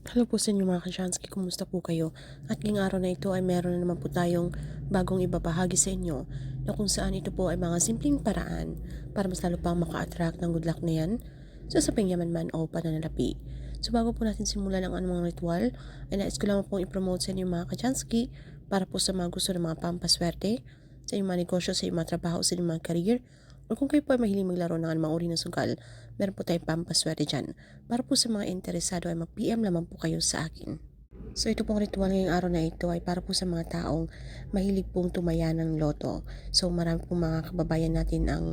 Hello po sa inyo mga ka-Shansky, kumusta po kayo? At ngayong araw na ito ay meron na naman po tayong bagong ibabahagi sa inyo na kung saan ito po ay mga simpleng paraan para mas lalo pang maka-attract ng good luck na yan sa saping yaman man o pananalapi. So bago po natin simulan ang anumang ritual, ay nais ko lang pong i-promote sa inyo mga ka-Shansky para po sa mga gusto ng mga pampaswerte, sa inyong mga negosyo, sa inyong mga trabaho, sa inyong mga career, o kung kayo po ay mahiling maglaro ng anumang uri ng sugal, meron po tayong pampaswerte dyan. Para po sa mga interesado ay mag-PM lamang po kayo sa akin. So ito pong ritual ngayong araw na ito ay para po sa mga taong mahilig pong tumaya ng loto. So marami pong mga kababayan natin ang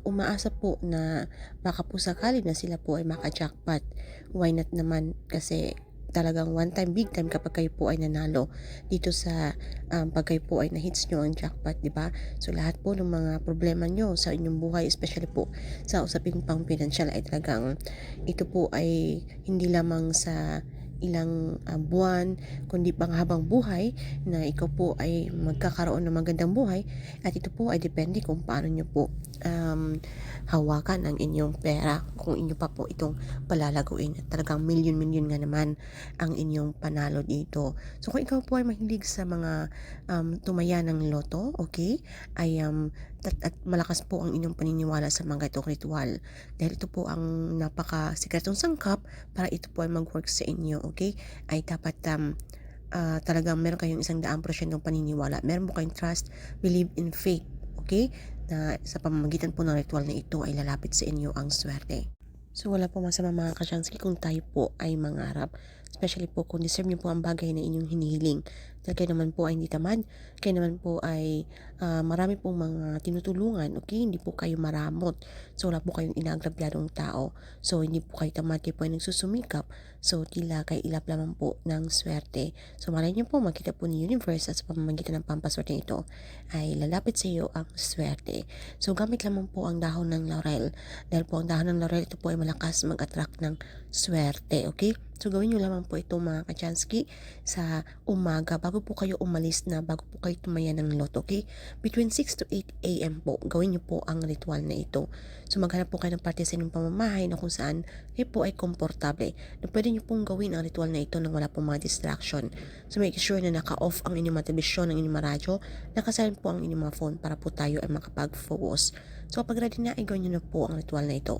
umaasa po na baka po sakali na sila po ay maka-jackpot. Why not naman, kasi talagang one time, big time kapag kayo po ay nanalo dito sa pag kayo po ay na-hits nyo ang jackpot, di ba? So lahat po ng mga problema nyo sa inyong buhay, especially po sa usaping pang pinansyal, ay talagang ito po ay hindi lamang sa ilang buwan, kundi pang habang buhay na ikaw po ay magkakaroon ng magandang buhay. At ito po ay depende kung paano nyo po hawakan ang inyong pera, kung inyo pa po itong palalaguin. At talagang milyon-milyon nga naman ang inyong panalo dito. So kung ikaw po ay mahilig sa mga tumaya ng loto, okay, ay at malakas po ang inyong paniniwala sa mga itong ritual, dahil ito po ang napaka-sikretong sangkap para ito po ay mag-work sa inyo, okay, ay dapat talagang meron kayong 100% paniniwala, meron po kayong trust, believe in faith, okay, na sa pamamagitan po ng ritual na ito ay lalapit sa inyo ang swerte. So wala po masama mga ka-Shansky kung tayo po ay mangarap, especially po kung deserve niyo po ang bagay na inyong hinihiling. Dahil kayo naman po ay hindi tamad, kayo naman po ay marami pong mga tinutulungan, okay? Hindi po kayo maramot. So wala po kayong inaagrabyadong tao. So hindi po kayo tamad, kayo po ay nagsusumikap. So tila kay ilap lamang po ng swerte. So malay niyo po, makita po ni universe at sa pamamagitan ng pampaswerte ito ay lalapit sa iyo ang swerte. So gamit lamang po ang dahon ng laurel. Dahil po ang dahon ng laurel, ito po ay malakas mag-attract ng swerte, okay? So gawin nyo lamang po ito mga ka-Chansky sa umaga bago po kayo umalis na, bago po kayo tumaya ng lot, okay? Between 6 to 8 a.m. po, gawin nyo po ang ritual na ito. So maghanap po kayo ng parte sa inyong pamamahay na kung saan kayo po ay komportable, na pwede nyo pong gawin ang ritual na ito nang wala pong mga distraction. So make sure na naka-off ang inyong mga telebisyon, ang inyong mga radyo, nakasilent po ang inyong mga phone para po tayo ay makapag-focus. So kapag ready na, ay gawin nyo na po ang ritual na ito.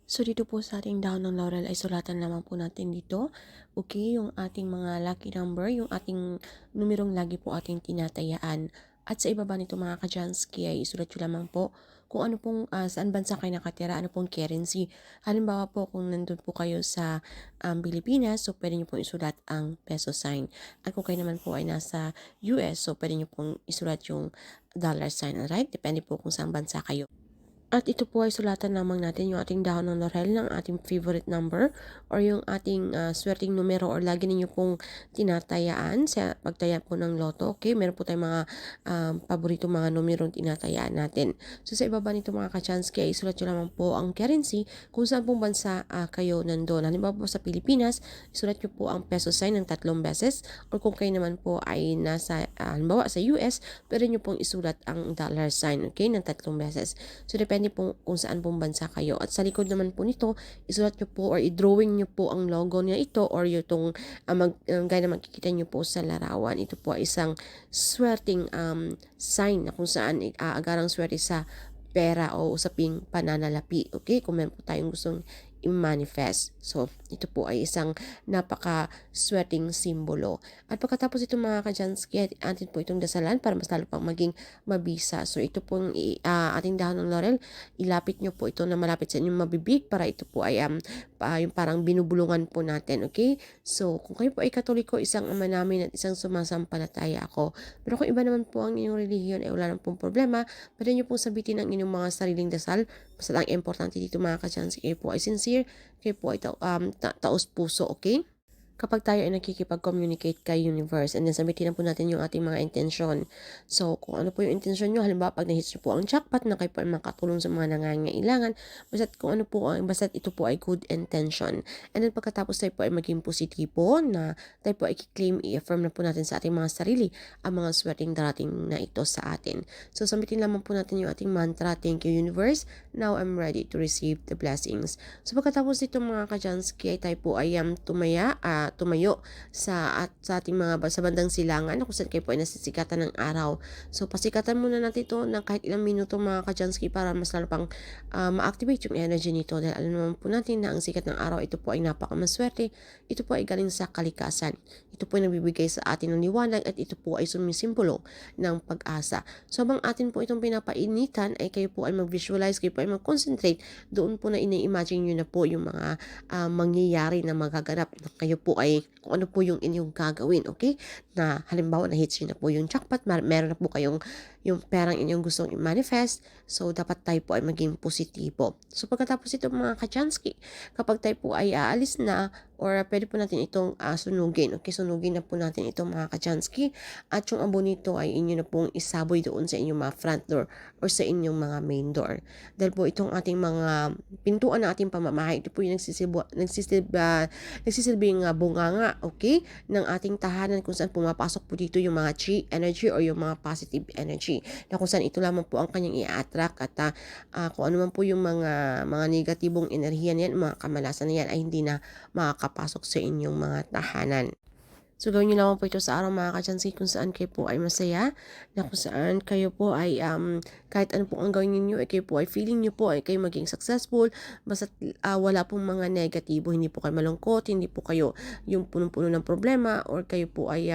So dito po sa ating dahon ng laurel ay sulatan lamang po natin dito, okay, yung ating mga lucky number, yung ating numerong lagi po ating tinatayaan. At sa ibaba nito mga ka-Jansky ay isulat nyo lamang po kung ano pong saan bansa kayo nakatira, ano pong currency. Halimbawa po kung nandun po kayo sa Pilipinas, so pwede nyo pong isulat ang peso sign. At kung kayo naman po ay nasa US, so pwede nyo pong isulat yung dollar sign, alright? Depende po kung saan bansa kayo. At ito po ay sulatan lamang natin yung ating dahon ng laurel ng ating favorite number or yung ating swerteng numero or lagi ninyo pong tinatayaan sa pagtaya po ng loto. Okay, meron po tayong mga paborito mga numerong tinatayaan natin. So sa ibaba nito mga ka-Chansky ay isulat nyo lamang po ang currency kung saan pong bansa kayo nandun. Halimbawa po sa Pilipinas, isulat nyo po ang peso sign ng 3 beses, or kung kayo naman po ay nasa halimbawa sa US, pwede nyo pong isulat ang dollar sign, okay, ng 3 beses. So depende po kung saan pong bansa kayo. At sa likod naman po nito, isulat nyo po or i-drawing nyo po ang logo niya ito or yung gaya na makikita nyo po sa larawan. Ito po ay isang swerteng sign na kung saan aagarang swerte sa pera o usaping pananalapi. Okay? Kung meron po tayong gustong i-manifest. So, ito po ay isang napaka-swerteng simbolo. At pagkatapos ito mga ka-Jansky, atin po itong dasalan para mas lalo pang maging mabisa. So, ito pong ating dahon ng laurel, ilapit nyo po ito na malapit sa inyong mabibig para ito po ay yung parang binubulungan po natin. Okay? So, kung kayo po ay Katoliko, isang ama namin at isang sumasampalataya ako. Pero kung iba naman po ang inyong relihiyon, ay wala nang pong problema, pwede nyo pong sabitin ang inyong mga sariling dasal. Basta lang importante dito mga ka-Chansky, kayo po ay sincere, kayo po ay taos puso, okay? kapag tayo ay nakikipag-communicate kay universe and then sabihin na po natin yung ating mga intensyon. So, kung ano po yung intensyon nyo, halimbawa pag nahits nyo po ang jackpot na kayo po ay makatulong sa mga nangangailangan, basta't kung ano po, basta't ito po ay good intention. And then pagkatapos tayo po ay maging positibo na tayo po ay i-claim, i-affirm na po natin sa ating mga sarili ang mga swerteng darating na ito sa atin. So, sabihin lamang po natin yung ating mantra, thank you universe, now I'm ready to receive the blessings. So, pagkatapos nito mga kajansky ay tayo po ay tumayo sa ating mga sa bandang silangan kung saan kayo po ay nasisikatan ng araw. So pasikatan muna natin ito ng kahit ilang minuto mga kajansky para mas lalo pang ma-activate yung energy nito dahil alam naman po natin na ang sikat ng araw ito po ay napakamaswerte. Ito po ay galing sa kalikasan. Ito po ay nagbibigay sa atin ng liwanag at ito po ay sumisimbolo ng pag-asa. So habang atin po itong pinapainitan ay kayo po ay mag-visualize, kayo po ay mag-concentrate doon po na ina-imagine nyo na po yung mga mangyayari na magaganap na kayo po ay kung ano po yung inyong gagawin, okay? Na halimbawa na hits yun na po yung jackpot, meron na po kayong yung perang inyong gustong i-manifest, so dapat tayo po ay maging positibo. So pagkatapos ito mga kachansky, kapag tayo po ay aalis na or pwede po natin itong sunugin, okay? Sunugin na po natin ito mga kachansky at yung abo nito ay inyo na pong isaboy doon sa inyong mga front door or sa inyong mga main door. Dahil po itong ating mga pintuan ng ating pamamahay, ito po yung nagsisilbing bunganga, okay, ng ating tahanan kung saan pumapasok po dito yung mga chi energy or yung mga positive energy na kung saan ito lamang po ang kanyang i-attract at kung ano man po yung mga negatibong enerhiya niyan, mga kamalasan niyan ay hindi na makakapasok sa inyong mga tahanan. So, gawin nyo naman po ito sa araw mga kachansky kung saan kayo po ay masaya, na kung saan kayo po ay kahit ano po ang gawin ninyo, ay kayo po ay feeling nyo po ay kayo maging successful, basta wala pong mga negatibo, hindi po kayo malungkot, hindi po kayo yung punong-puno ng problema, or kayo po ay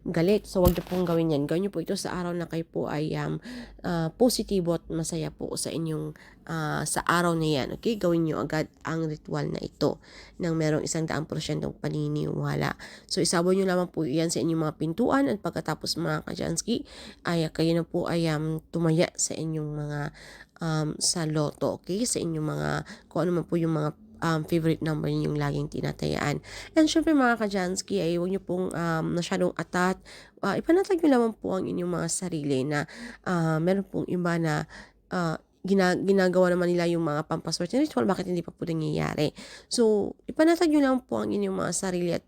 galit. So, wag nyo pong gawin yan. Gawin nyo po ito sa araw na kayo po ay positibo at masaya po sa inyong sa araw na yan. Okay? Gawin nyo agad ang ritual na ito nang merong 100% paniniwala. So, isabon nyo lamang po yan sa inyong mga pintuan at pagkatapos mga kajansky, ay kayo na po ay tumaya sa inyong mga sa loto, okay? Sa inyong mga, kung ano man po yung mga favorite number ninyong laging tinatayaan. And syempre mga kajansky, ay huwag nyo pong masyadong atat. Ipanatag nyo lamang po ang inyong mga sarili na meron pong iba na ginagawa naman nila yung mga pampaswerte ritual, bakit hindi pa po nangyayari? So, ipanatag nyo lang po ang inyong mga sarili at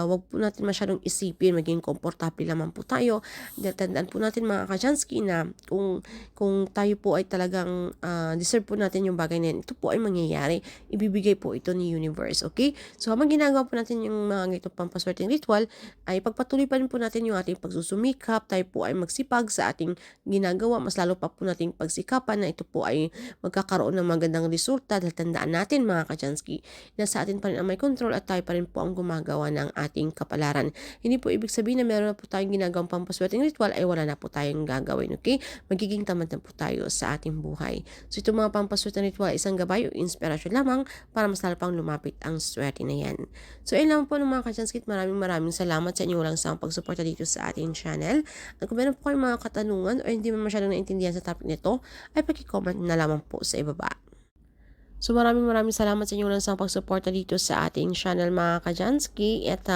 wag po natin masyadong isipin, maging komportable naman po tayo. Tandaan po natin mga kajansky na kung tayo po ay talagang deserve po natin yung bagay na yan, ito po ay mangyayari. Ibibigay po ito ni universe, okay? So habang ginagawa po natin yung mga ganito pampaswerteng ritual, ay pagpatuloy pa rin po natin yung ating pagsusumikap, tayo po ay magsipag sa ating ginagawa, mas lalo pa po nating pagsikapan na ito po ay magkakaroon ng magandang resulta dahil tandaan natin mga kajansky na sa atin pa rin ang may control at tayo pa rin po ang gumagawa ng ating kapalaran. Hindi po ibig sabihin na meron na po tayong ginagawang pampaswerteng ritual ay wala na po tayong gagawin, okay? Magiging tamad na po tayo sa ating buhay. So itong mga pampaswerteng ritual isang gabay o inspirasyon lamang para mas lalo pang lumapit ang swerte na yan. So ayun lang po ng mga kajanskit, maraming salamat sa inyong walang sawang pagsuporta dito sa ating channel. At kung meron po kayong mga katanungan o hindi mo masyadong naintindihan sa topic nito, ay pag-comment na lamang po sa ibaba. So maraming salamat sa inyo lang sa pagsuporta dito sa ating channel mga kajansky at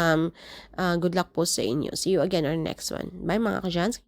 good luck po sa inyo. See you again on our next one. Bye mga kajansky.